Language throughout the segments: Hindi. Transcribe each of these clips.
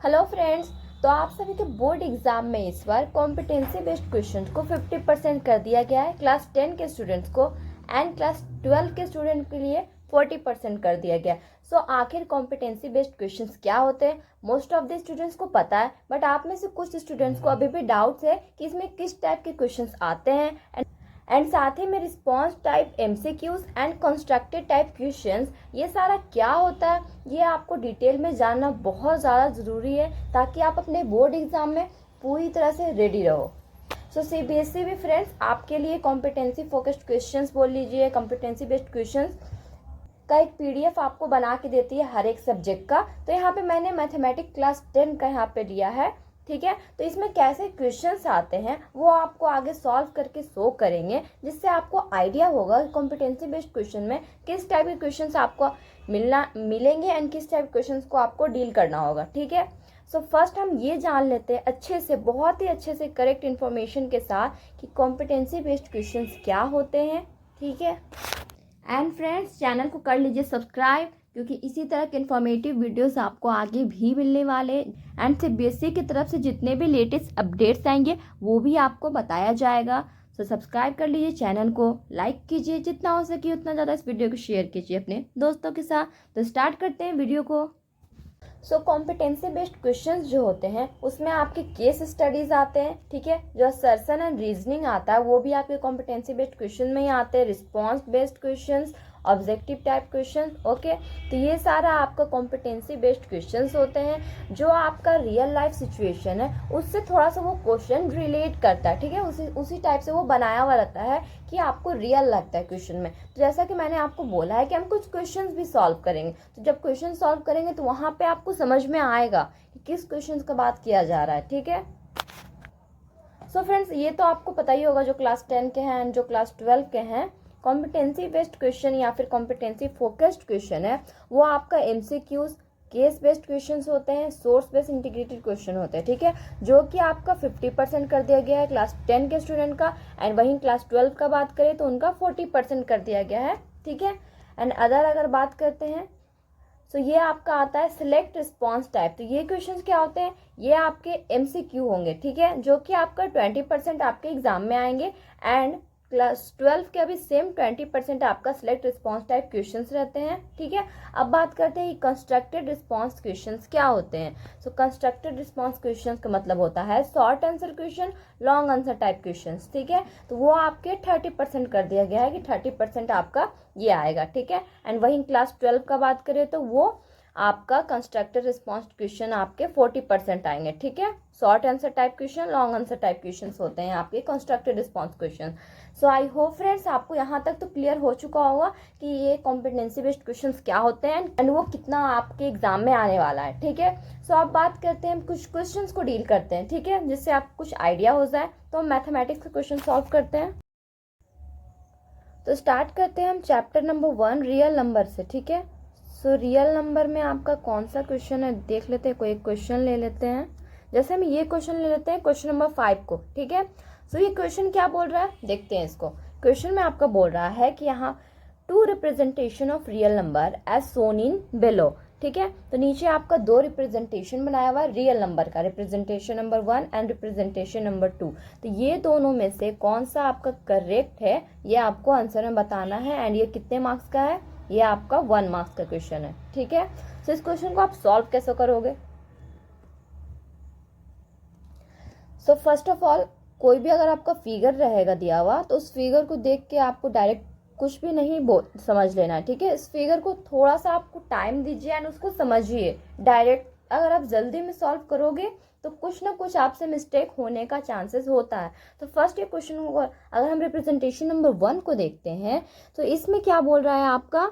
Hello friends. तो आप सभी के बोर्ड एग्जाम में इस बार कॉम्पिटेंसी बेस्ड क्वेश्चन को 50% कर दिया गया है क्लास 10 के स्टूडेंट्स को, एंड क्लास 12 के स्टूडेंट के लिए 40% कर दिया गया। सो आखिर कॉम्पिटेंसी बेस्ड क्वेश्चंस क्या होते हैं, मोस्ट ऑफ द स्टूडेंट्स को पता है, बट आप में से कुछ स्टूडेंट्स को अभी भी डाउट्स है कि इसमें किस टाइप के क्वेश्चंस आते हैं, एंड साथ ही में response type, MCQs and constructed type questions, ये सारा क्या होता है ये आपको डिटेल में जानना बहुत ज़्यादा ज़रूरी है ताकि आप अपने बोर्ड एग्जाम में पूरी तरह से रेडी रहो। सो सीबीएसई भी फ्रेंड्स आपके लिए कॉम्पिटेंसी फोकस्ड क्वेश्चंस बोल लीजिए, कॉम्पिटेंसी बेस्ड क्वेश्चंस का एक पीडीएफ आपको बना के देती है हर एक सब्जेक्ट का। तो यहाँ पे मैंने मैथमेटिक्स क्लास 10 का यहाँ पे लिया है, ठीक है। तो इसमें कैसे क्वेश्चंस आते हैं वो आपको आगे सॉल्व करके शो करेंगे, जिससे आपको आइडिया होगा कॉम्पिटेंसी बेस्ड क्वेश्चन में किस टाइप के क्वेश्चंस आपको मिलेंगे एंड किस टाइप क्वेश्चंस को आपको डील करना होगा, ठीक है। सो फर्स्ट हम ये जान लेते हैं अच्छे से, बहुत ही अच्छे से करेक्ट इन्फॉर्मेशन के साथ कि कॉम्पिटेंसी बेस्ड क्वेश्चंस क्या होते हैं, ठीक है। एंड फ्रेंड्स चैनल को कर लीजिए सब्सक्राइब, क्योंकि इसी तरह के इन्फॉर्मेटिव वीडियोस आपको आगे भी मिलने वाले, एंड सीबीएसई की तरफ से जितने भी लेटेस्ट अपडेट्स आएंगे वो भी आपको बताया जाएगा। सो सब्सक्राइब कर लीजिए चैनल को, लाइक कीजिए, जितना हो सके उतना ज़्यादा इस वीडियो को शेयर कीजिए अपने दोस्तों के साथ। तो स्टार्ट करते हैं वीडियो को। सो कॉम्पिटेंसी बेस्ड क्वेश्चंस जो होते हैं उसमें आपके केस स्टडीज आते हैं, ठीक है। जो असर्शन एंड रीजनिंग आता है वो भी आपके कॉम्पिटेंसी बेस्ड क्वेश्चन में ही आते हैं। Response based questions, objective type question, okay. तो ये सारा आपका कॉम्पिटेंसी बेस्ड क्वेश्चंस होते हैं जो आपका रियल लाइफ सिचुएशन है उससे थोड़ा सा वो क्वेश्चन रिलेट करता है, ठीक है। उसी टाइप से वो बनाया हुआ रहता है कि आपको रियल लगता है क्वेश्चन में। तो जैसा कि मैंने आपको बोला है कि हम कुछ क्वेश्चंस भी सॉल्व करेंगे, तो जब क्वेश्चन सॉल्व करेंगे तो वहां पे आपको समझ में आएगा कि किस क्वेश्चन का बात किया जा रहा है, ठीक है। सो फ्रेंड्स ये तो आपको पता ही होगा जो क्लास 10 के हैं एंड जो क्लास 12 के हैं। कॉम्पिटेंसी बेस्ड क्वेश्चन या फिर कॉम्पिटेंसी फोकस्ड क्वेश्चन है वो आपका एमसीक्यूज, केस बेस्ड क्वेश्चंस होते हैं, सोर्स बेस्ड इंटीग्रेटेड क्वेश्चन होते हैं, ठीक है। जो कि आपका 50% कर दिया गया है क्लास 10 के स्टूडेंट का, एंड वहीं क्लास 12 का बात करें तो उनका 40% कर दिया गया है, ठीक है। एंड अदर अगर बात करते हैं तो ये आपका आता है सिलेक्ट रिस्पॉन्स टाइप। तो ये क्वेश्चंस क्या होते हैं, ये आपके एमसीक्यू होंगे, ठीक है, जो कि आपका 20% आपके एग्जाम में आएंगे, एंड क्लास 12 के अभी सेम 20% आपका सिलेक्ट रिस्पॉन्स टाइप क्वेश्चंस रहते हैं, ठीक है। अब बात करते हैं कंस्ट्रक्टेड रिस्पॉन्स क्वेश्चंस क्या होते हैं। सो कंस्ट्रक्टेड रिस्पॉन्स क्वेश्चंस का मतलब होता है short answer question, long answer type questions, ठीक है। तो वो आपके 30% कर दिया गया है कि 30% आपका ये आएगा, ठीक है। एंड वहीं क्लास 12 का बात करें तो वो आपका कंस्ट्रक्टेड रिस्पॉन्स क्वेश्चन आपके 40% आएंगे, ठीक है। Short answer type question, long answer type question होते हैं आपके constructed response question. So I hope friends आपको यहाँ तक तो क्लियर हो चुका होगा कि ये कॉम्पिटेंसी बेस्ड क्वेश्चंस क्या होते हैं एंड वो कितना आपके एग्जाम में आने वाला है, ठीक है। सो अब बात करते हैं, कुछ क्वेश्चंस को डील करते हैं, ठीक है, जिससे आपको कुछ आइडिया हो जाए। तो हम मैथमेटिक्स के क्वेश्चन सॉल्व करते हैं। तो स्टार्ट करते हैं हम चैप्टर नंबर 1 रियल नंबर से, ठीक है। सो रियल नंबर में आपका कौन सा क्वेश्चन है देख लेते हैं, कोई एक क्वेश्चन ले लेते हैं। जैसे हम ये क्वेश्चन ले लेते हैं क्वेश्चन नंबर 5 को, ठीक है। सो ये क्वेश्चन क्या बोल रहा है देखते हैं इसको। क्वेश्चन में आपका बोल रहा है कि यहाँ 2 representation of real number as shown in below, ठीक है। तो नीचे आपका 2 रिप्रेजेंटेशन बनाया हुआ है रियल नंबर का, representation number 1 and representation number 2। तो ये दोनों में से कौन सा आपका करेक्ट है ये आपको आंसर में बताना है, एंड ये कितने मार्क्स का है, ये आपका 1 मार्क्स का क्वेश्चन है, ठीक है। तो इस क्वेश्चन को आप सॉल्व कैसे करोगे। सो फर्स्ट ऑफ ऑल कोई भी अगर आपका फिगर रहेगा दिया हुआ तो उस फिगर को देख के आपको डायरेक्ट कुछ भी नहीं समझ लेना है, ठीक है। इस फिगर को थोड़ा सा आपको टाइम दीजिए एंड उसको समझिए। डायरेक्ट अगर आप जल्दी में सॉल्व करोगे तो कुछ ना कुछ आपसे मिस्टेक होने का चांसेस होता है। तो फर्स्ट ये क्वेश्चन को अगर हम रिप्रेजेंटेशन नंबर 1 को देखते हैं तो इसमें क्या बोल रहा है आपका,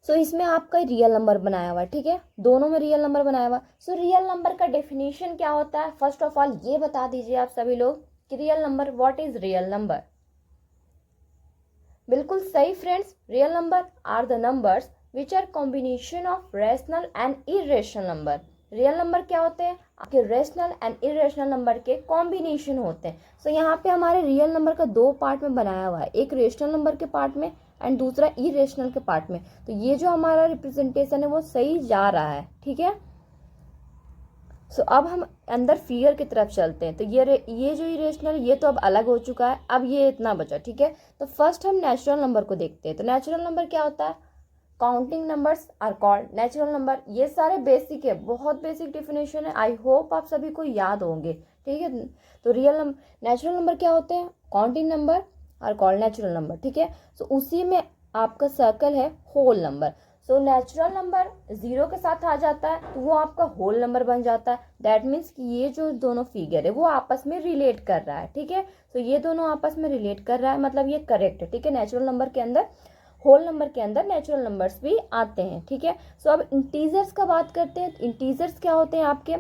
सो इसमें आपका रियल नंबर बनाया हुआ है, ठीक है, दोनों में रियल नंबर बनाया हुआ। सो रियल नंबर का डेफिनेशन क्या होता है, फर्स्ट ऑफ ऑल ये बता दीजिए आप सभी लोग कि real number, what is real number. बिल्कुल सही friends, real number are the numbers which are combination of rational and irrational number. Real number क्या होते हैं, आपके रेशनल एंड इरेशनल नंबर के कॉम्बिनेशन होते हैं। सो यहाँ पे हमारे रियल नंबर का 2 पार्ट में बनाया हुआ है, एक रेशनल नंबर के पार्ट में एंड दूसरा इरेशनल के पार्ट में। तो ये जो हमारा रिप्रेजेंटेशन है वो सही जा रहा है, ठीक है। सो अब हम अंदर फिगर की तरफ चलते हैं। तो ये जो इरेशनल ये तो अब अलग हो चुका है, अब ये इतना बचा, ठीक है। तो फर्स्ट हम नेचुरल नंबर को देखते हैं। तो नेचुरल नंबर क्या होता है? Counting numbers are called natural number. ये सारे बेसिक है, बहुत बेसिक डेफिनेशन है, आई होप आप सभी को याद होंगे, ठीक है। तो नेचुरल नंबर क्या होते हैं? Counting number are called natural number, ठीक है। तो उसी में आपका सर्कल है whole number. So natural number zero के साथ आ जाता है तो वो आपका होल नंबर बन जाता है। दैट मीन्स कि ये जो दोनों फिगर है वो आपस में रिलेट कर रहा है, ठीक है। तो ये दोनों आपस में रिलेट कर रहा है, मतलब ये करेक्ट है, ठीक है। नेचुरल नंबर के अंदर, होल नंबर के अंदर नेचुरल नंबर्स भी आते हैं, ठीक है। सो अब इंटीजर्स का बात करते हैं। इंटीजर्स क्या होते हैं आपके?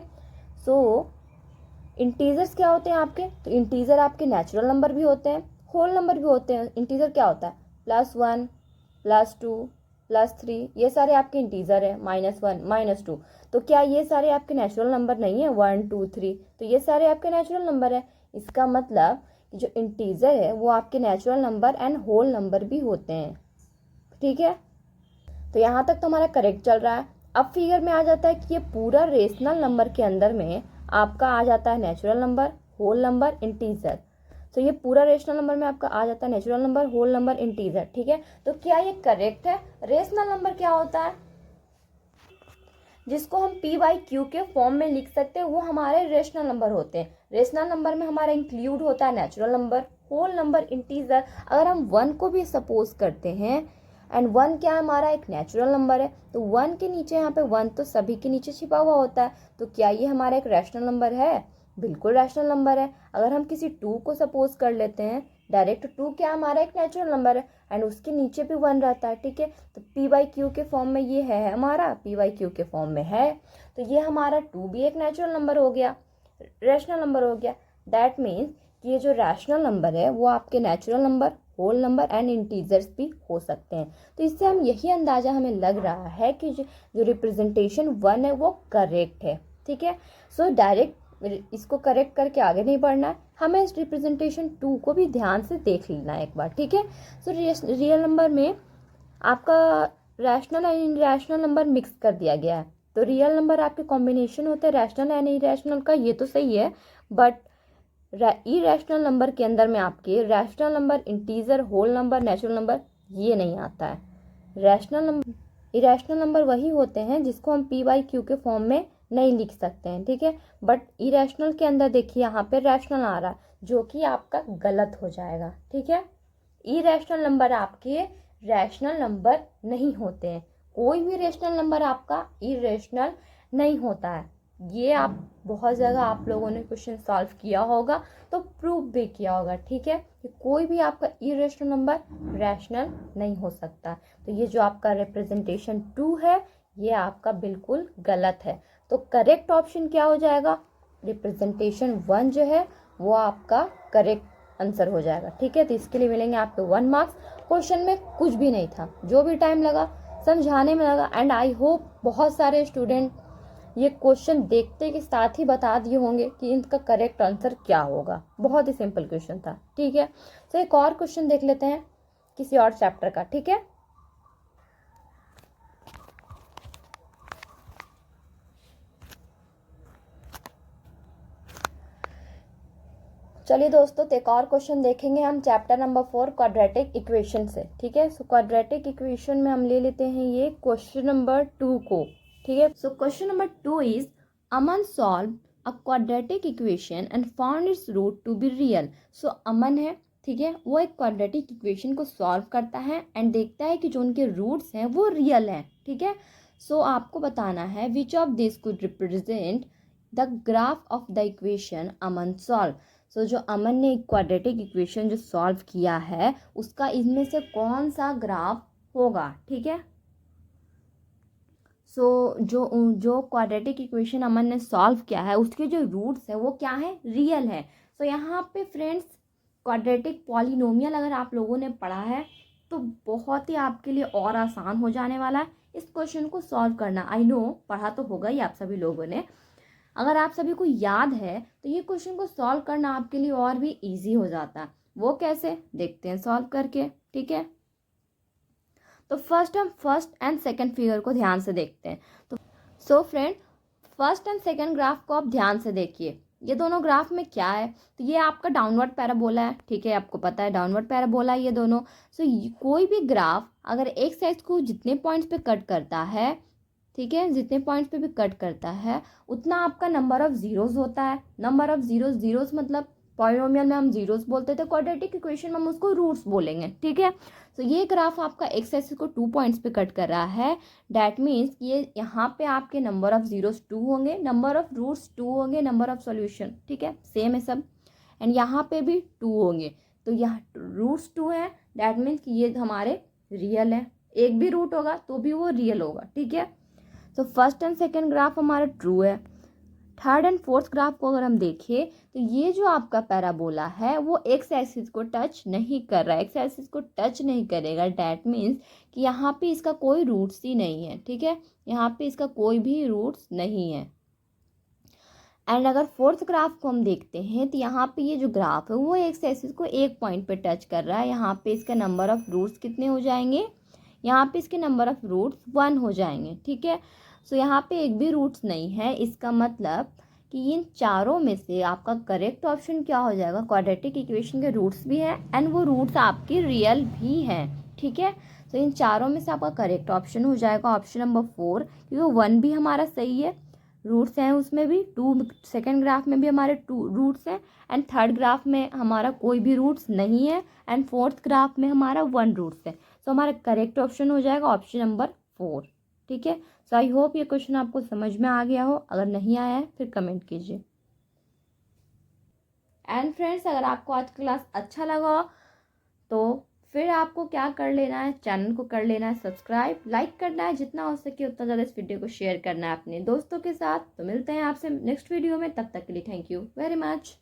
इंटीजर्स क्या होते हैं आपके? तो इंटीजर आपके नेचुरल नंबर भी होते हैं, होल नंबर भी होते हैं। इंटीजर क्या होता है? +1, +2, +3, ये सारे आपके इंटीजर है। -1, -2, तो क्या ये सारे आपके नेचुरल नंबर नहीं है? 1, 2, 3, तो ये सारे आपके नेचुरल नंबर है। इसका मतलब कि जो इंटीजर है वो आपके natural number and whole number भी होते हैं, ठीक है। तो यहाँ तक तो हमारा करेक्ट चल रहा है। अब फिगर में आ जाता है कि ये पूरा रेशनल नंबर के अंदर में आपका आ जाता है natural number, whole number, integer. तो ये पूरा रेशनल नंबर में आपका आ जाता है natural number, whole number, integer, ठीक है। तो क्या ये करेक्ट है? रेशनल नंबर क्या होता है? जिसको हम p/q के फॉर्म में लिख सकते हैं वो हमारे रेशनल नंबर होते हैं। रेशनल नंबर में हमारा इंक्लूड होता है natural number, whole number, integer. अगर हम 1 को भी सपोज करते हैं, एंड 1 क्या है? हमारा एक नेचुरल नंबर है, तो 1 के नीचे यहाँ पे 1 तो सभी के नीचे छिपा हुआ होता है, तो क्या ये हमारा एक रैशनल नंबर है? बिल्कुल रैशनल नंबर है। अगर हम किसी 2 को सपोज कर लेते हैं, डायरेक्ट 2 क्या हमारा एक नेचुरल नंबर है, एंड उसके नीचे भी 1 रहता है, ठीक है। तो p/q के फॉर्म में ये है हमारा, p/q के फॉर्म में है, तो ये हमारा 2 भी एक नेचुरल नंबर हो गया, रैशनल नंबर हो गया। दैट मीन्स कि ये जो रैशनल नंबर है वो आपके natural number, whole number and integers भी हो सकते हैं। तो इससे हम यही अंदाजा हमें लग रहा है कि जो रिप्रेजेंटेशन 1 है वो करेक्ट है, ठीक है। सो डायरेक्ट इसको करेक्ट करके आगे नहीं बढ़ना है, हमें इस रिप्रेजेंटेशन 2 को भी ध्यान से देख लेना है एक बार, ठीक है। सो रियल नंबर में आपका rational and irrational number mix कर दिया गया है। तो रियल नंबर आपके कॉम्बिनेशन होते हैं रैशनल एंड इरेशनल का, ये तो सही है, बट इरेशनल नंबर के अंदर में आपके rational number, integer, whole number, natural number ये नहीं आता है। रैशनल नंबर, इरेशनल नंबर वही होते हैं जिसको हम p/q के फॉर्म में नहीं लिख सकते हैं, ठीक है। बट इरेशनल के अंदर देखिए यहाँ पे रैशनल आ रहा है, जो कि आपका गलत हो जाएगा, ठीक है। इरेशनल नंबर आपके रैशनल नंबर नहीं होते हैं, कोई भी रेशनल नंबर आपका इरेशनल नहीं होता है। ये आप बहुत जगह आप लोगों ने क्वेश्चन सॉल्व किया होगा तो प्रूव भी किया होगा, ठीक है, कि कोई भी आपका इरेशनल नंबर रैशनल नहीं हो सकता। तो ये जो आपका रिप्रेजेंटेशन 2 है ये आपका बिल्कुल गलत है। तो करेक्ट ऑप्शन क्या हो जाएगा? रिप्रेजेंटेशन 1 जो है वो आपका करेक्ट आंसर हो जाएगा, ठीक है। तो इसके लिए मिलेंगे आपको 1 मार्क्स। क्वेश्चन में कुछ भी नहीं था, जो भी टाइम लगा समझाने में लगा, एंड आई होप बहुत सारे स्टूडेंट ये क्वेश्चन देखते के साथ ही बता दिए होंगे कि इनका करेक्ट आंसर क्या होगा। बहुत ही सिंपल क्वेश्चन था, ठीक है। तो एक और क्वेश्चन देख लेते हैं किसी और चैप्टर का, ठीक है। चलिए दोस्तों, तो एक और क्वेश्चन देखेंगे हम चैप्टर नंबर 4 क्वाड्रेटिक इक्वेशन से, ठीक है। सो क्वाड्रेटिक इक्वेशन में हम ले लेते हैं ये क्वेश्चन नंबर 2 को, ठीक है। So question number 2 is Aman solve a quadratic equation and found its root to be real. So Aman है, ठीक है, वो एक क्वाड्रेटिक इक्वेशन को सॉल्व करता है एंड देखता है कि जो उनके रूट्स हैं वो रियल हैं, ठीक है। सो आपको बताना है which of this could represent the graph of the equation Aman solve. So जो अमन ने क्वाड्रेटिक इक्वेशन जो सॉल्व किया है उसका इनमें से कौन सा ग्राफ होगा, ठीक है। सो जो क्वाड्रेटिक इक्वेशन अमन ने सॉल्व किया है उसके जो रूट्स है वो क्या है? रियल है। सो यहाँ पे फ्रेंड्स क्वाड्रेटिक पॉलिनोमियल अगर आप लोगों ने पढ़ा है तो बहुत ही आपके लिए और आसान हो जाने वाला है इस क्वेश्चन को सॉल्व करना। आई नो पढ़ा तो होगा ही आप सभी लोगों ने, अगर आप सभी को याद है तो ये क्वेश्चन को सॉल्व करना आपके लिए और भी इजी हो जाता है। वो कैसे देखते हैं सॉल्व करके, ठीक है। तो फर्स्ट हम फर्स्ट एंड सेकंड फिगर को ध्यान से देखते हैं। तो so friend first and second graph को आप ध्यान से देखिए, ये दोनों ग्राफ में क्या है, तो ये आपका डाउनवर्ड पैराबोला है, ठीक है, आपको पता है डाउनवर्ड पैराबोला ये दोनों। सो कोई भी ग्राफ अगर एक साइड को जितने पॉइंट्स पे कट करता है, ठीक है, जितने पॉइंट्स पे भी कट करता है उतना आपका नंबर ऑफ जीरोस होता है। नंबर ऑफ जीरोस, जीरोस मतलब पॉलिनोमियल में हम जीरोस बोलते थे, क्वाड्रेटिक इक्वेशन में हम उसको रूट्स बोलेंगे, ठीक है। तो ये ग्राफ आपका एक्स एक्सिस को 2 पॉइंट्स पे कट कर रहा है, डैट मीन्स ये यहाँ पे आपके नंबर ऑफ जीरोस 2 होंगे, नंबर ऑफ रूट्स 2 होंगे, नंबर ऑफ सॉल्यूशन, ठीक है, सेम है सब। एंड यहाँ पे भी 2 होंगे, तो यहाँ रूट्स 2 है, डैट मीन्स कि ये हमारे रियल है, एक भी रूट होगा तो भी वो रियल होगा, ठीक है। तो फर्स्ट एंड सेकेंड ग्राफ हमारा ट्रू है। थर्ड एंड फोर्थ ग्राफ को अगर हम देखें तो ये जो आपका पैराबोला है वो एक्स एक्सिस को टच नहीं कर रहा है, एक्स एक्सिस को टच नहीं करेगा, डैट मीन्स कि यहाँ पे इसका कोई रूट्स ही नहीं है, ठीक है, यहाँ पे इसका कोई भी रूट्स नहीं है। एंड अगर फोर्थ ग्राफ को हम देखते हैं तो यहाँ पे ये जो ग्राफ है वो एक्स एक्सिस को एक पॉइंट पे टच कर रहा है, यहाँ पे इसका नंबर ऑफ रूट्स कितने हो जाएंगे, यहाँ पे इसके नंबर ऑफ रूट्स 1 हो जाएंगे, ठीक है। सो यहाँ पे एक भी रूट्स नहीं है, इसका मतलब कि इन चारों में से आपका करेक्ट ऑप्शन क्या हो जाएगा, क्वाड्रेटिक इक्वेशन के रूट्स भी हैं एंड वो रूट्स आपकी रियल भी हैं, ठीक है। तो इन चारों में से आपका करेक्ट ऑप्शन हो जाएगा ऑप्शन नंबर 4, क्योंकि 1 भी हमारा सही है, रूट्स हैं उसमें भी, 2 सेकेंड ग्राफ में भी हमारे 2 रूट्स हैं, एंड थर्ड ग्राफ में हमारा कोई भी रूट्स नहीं है, एंड फोर्थ ग्राफ में हमारा 1 रूट्स है। सो हमारा करेक्ट ऑप्शन हो जाएगा ऑप्शन नंबर 4, ठीक है। सो आई होप ये क्वेश्चन आपको समझ में आ गया हो, अगर नहीं आया है फिर कमेंट कीजिए। एंड फ्रेंड्स, अगर आपको आज क्लास अच्छा लगा हो तो फिर आपको क्या कर लेना है, चैनल को कर लेना है सब्सक्राइब, लाइक करना है, जितना हो सके उतना ज़्यादा इस वीडियो को शेयर करना है अपने दोस्तों के साथ। तो मिलते हैं आपसे नेक्स्ट वीडियो में, तब तक के लिए थैंक यू वेरी मच।